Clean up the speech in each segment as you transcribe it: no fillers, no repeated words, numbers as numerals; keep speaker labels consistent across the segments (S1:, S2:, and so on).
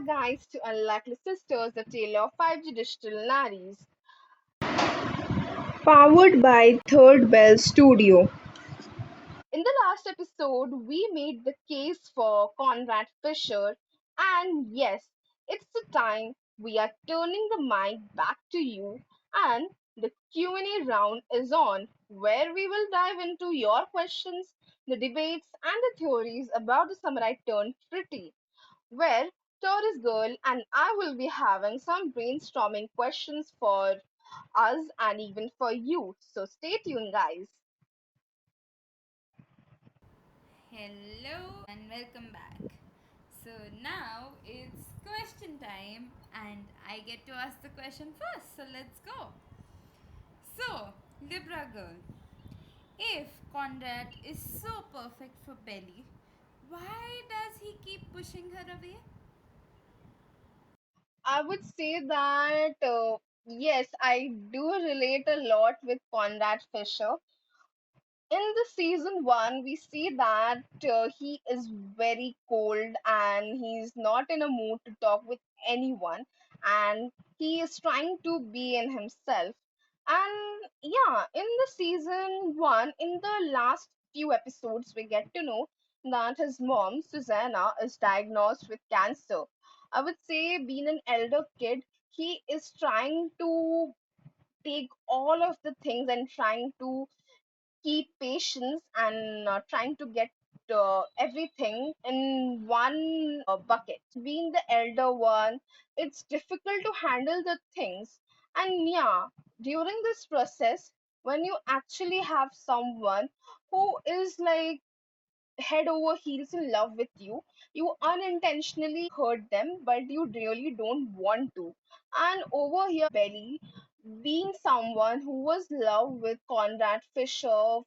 S1: guys, to Unlikely Sisters, the tale of 5G Digital Naaris.
S2: Powered by Third Bell Studio.
S1: In the last episode, we made the case for Conrad Fisher, and yes, it's the time we are turning the mic back to you, and the Q&A round is on, where we will dive into your questions, the debates, and the theories about the samurai turned pretty. Where Taurus Girl and I will be having some brainstorming questions for us and even for you. So stay tuned, guys.
S3: Hello and welcome back. So now it's question time and I get to ask the question first. So let's go. So, Libra girl, if Conrad is so perfect for Belly, why does he keep pushing her away?
S1: I would say that yes, I do relate a lot with Conrad Fisher. In the season one, we see that he is very cold and he's not in a mood to talk with anyone, and he is trying to be in himself. And yeah, in the season one, in the last few episodes, we get to know that his mom, Susanna, is diagnosed with cancer. I would say, being an elder kid, he is trying to take all of the things and trying to keep patience and trying to get everything in one bucket. Being the elder one, it's difficult to handle the things. And yeah, during this process, when you actually have someone who is like head over heels in love with you, you unintentionally hurt them, but you really don't want to. And over here, Belly, being someone who was loved with Conrad Fisher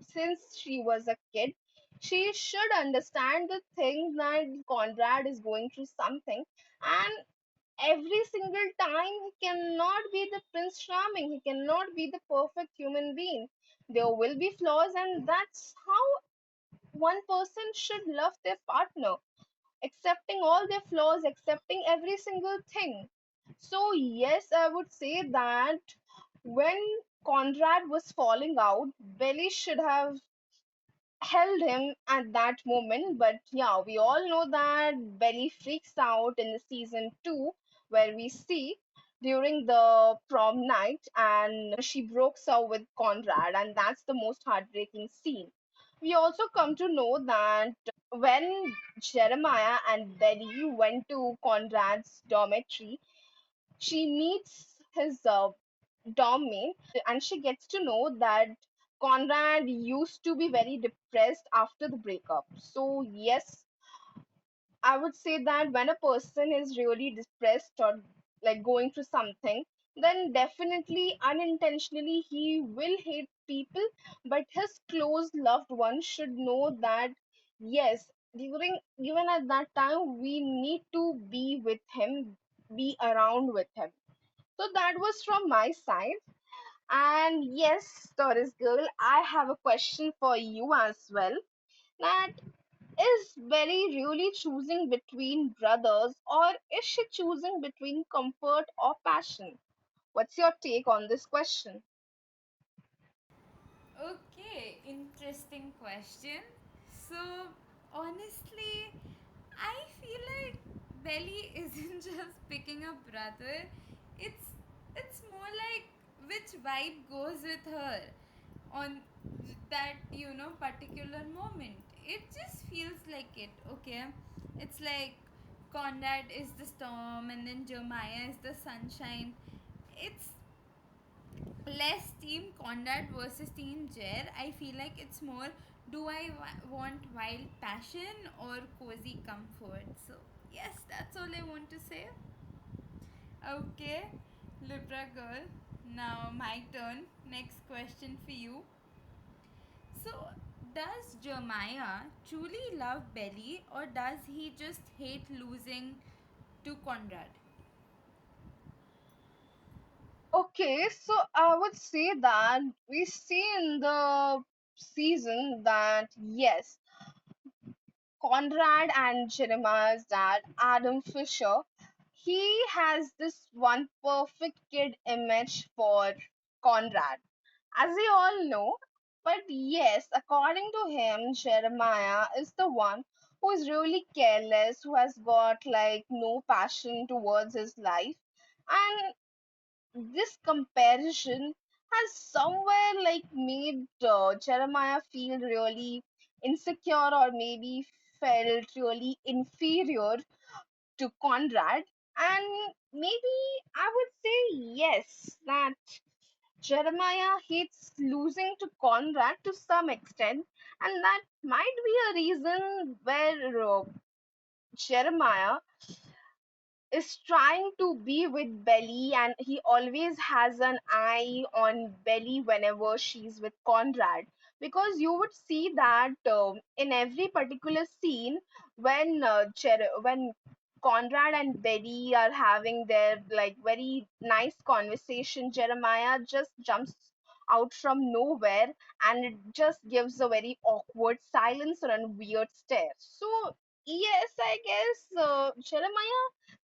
S1: since she was a kid, she should understand the thing that Conrad is going through something, and every single time he cannot be the Prince Charming, he cannot be the perfect human being. There will be flaws, and that's how one person should love their partner, accepting all their flaws, accepting every single thing. So, yes, I would say that when Conrad was falling out, Belly should have held him at that moment. But yeah, we all know that Belly freaks out in the season 2, where we see during the prom night and she breaks up with Conrad, and that's the most heartbreaking scene. We also come to know that when Jeremiah and Belly went to Conrad's dormitory, she meets his dormmate and she gets to know that Conrad used to be very depressed after the breakup. So, yes, I would say that when a person is really depressed or like going through something, then definitely unintentionally he will hate people, but his close loved ones should know that yes, during even at that time we need to be with him, be around with him. So that was from my side. And yes, Taurus girl, I have a question for you as well. That is Belly really choosing between brothers, or is she choosing between comfort or passion? What's your take on this question?
S3: Okay, interesting question. So, honestly, I feel like Belly isn't just picking a brother. It's it's more like which vibe goes with her on that particular moment. It just feels like it. Okay, it's like Conrad is the storm and then Jeremiah is the sunshine. It's less team Conrad versus team Jer. I feel like it's more, do I want wild passion or cozy comfort? So yes, that's all I want to say. Okay, Libra girl. Now my turn. Next question for you. So does Jeremiah truly love Belly or does he just hate losing to Conrad?
S1: Okay, so I would say that we see in the season that yes, Conrad and Jeremiah's dad, Adam Fisher, he has this one perfect kid image for Conrad, as we all know. But yes, according to him, Jeremiah is the one who is really careless, who has got like no passion towards his life. And this comparison has somewhere like made Jeremiah feel really insecure or maybe felt really inferior to Conrad. And maybe I would say yes, that Jeremiah hates losing to Conrad to some extent, and that might be a reason where Jeremiah is trying to be with Belly, and he always has an eye on Belly whenever she's with Conrad. Because you would see that in every particular scene when when Conrad and Belly are having their like very nice conversation, Jeremiah just jumps out from nowhere and it just gives a very awkward silence or a weird stare. So yes, I guess Jeremiah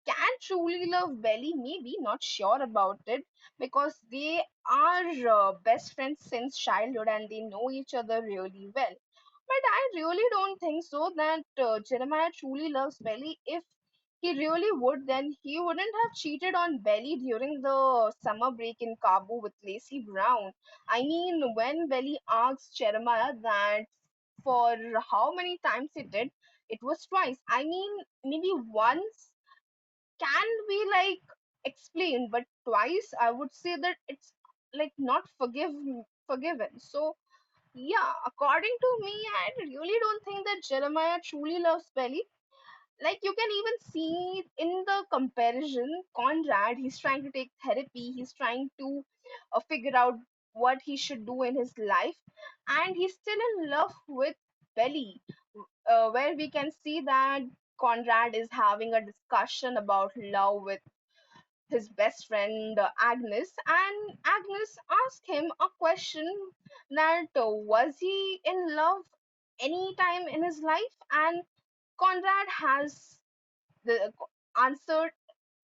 S1: can truly love Belly, maybe not sure about it, because they are best friends since childhood and they know each other really well. But I really don't think so that Jeremiah truly loves Belly. If he really would, then he wouldn't have cheated on Belly during the summer break in Cabo with Lacey Brown. I mean, when Belly asked Jeremiah that for how many times he did, it was twice. I mean, maybe once can be like explained, but twice I would say that it's like not forgiven. So yeah, according to me, I really don't think that Jeremiah truly loves Belly. Like you can even see in the comparison, Conrad, he's trying to take therapy, he's trying to figure out what he should do in his life, and he's still in love with Belly, where we can see that Conrad is having a discussion about love with his best friend Agnes, and Agnes asked him a question that was he in love any time in his life, and Conrad has the answered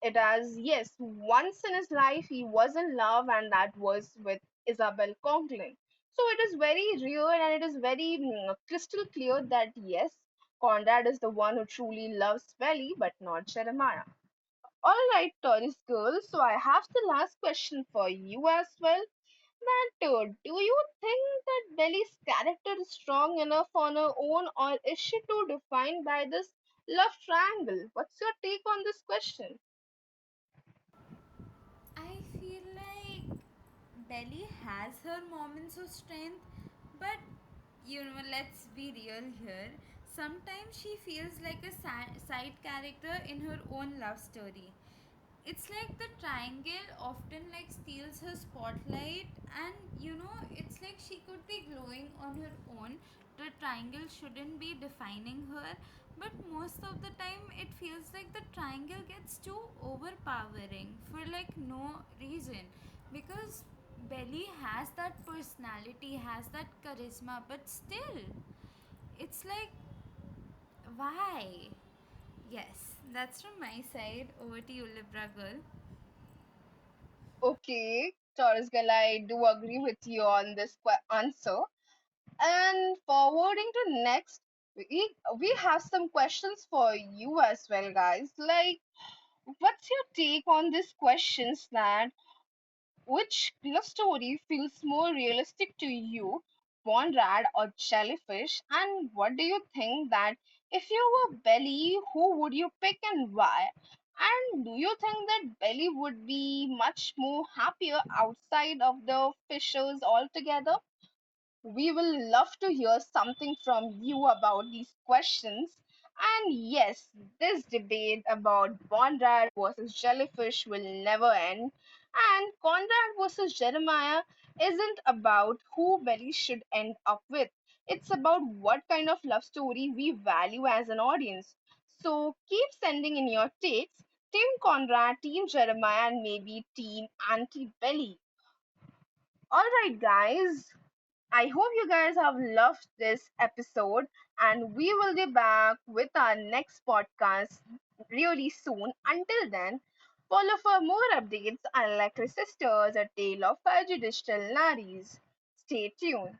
S1: it as yes, once in his life he was in love, and that was with Isabel Coughlin. So it is very real and it is very crystal clear that yes, Conrad is the one who truly loves Belly, but not Jeremiah. All right, Taurus girl. So I have the last question for you as well. That do you think that Belly's character is strong enough on her own, or is she too defined by this love triangle? What's your take on this question?
S3: I feel like Belly has her moments of strength, but let's be real here. Sometimes she feels like a side character in her own love story. It's like the triangle often like steals her spotlight, and it's like she could be glowing on her own. The triangle shouldn't be defining her, but most of the time it feels like the triangle gets too overpowering for like no reason, because Belly has that personality, has that charisma, but still it's like, why? Yes, that's from my side. Over to you, Libra girl.
S1: Okay, Taurus girl, I do agree with you on this answer. And forwarding to next, we have some questions for you as well, guys. Like, what's your take on these questions that which love story feels more realistic to you, Bonrad or Jellyfish? And what do you think that if you were Belly, who would you pick and why? And do you think that Belly would be much more happier outside of the fishers altogether? We will love to hear something from you about these questions. And yes, this debate about Bonrad versus Jellyfish will never end. And Conrad versus Jeremiah isn't about who Belly should end up with. It's about what kind of love story we value as an audience. So keep sending in your takes. Team Conrad, Team Jeremiah, and maybe Team Anti Belly. Alright, guys. I hope you guys have loved this episode, and we will be back with our next podcast really soon. Until then, follow for more updates on Electric Sisters, a tale of 5G Digital Naaris. Stay tuned.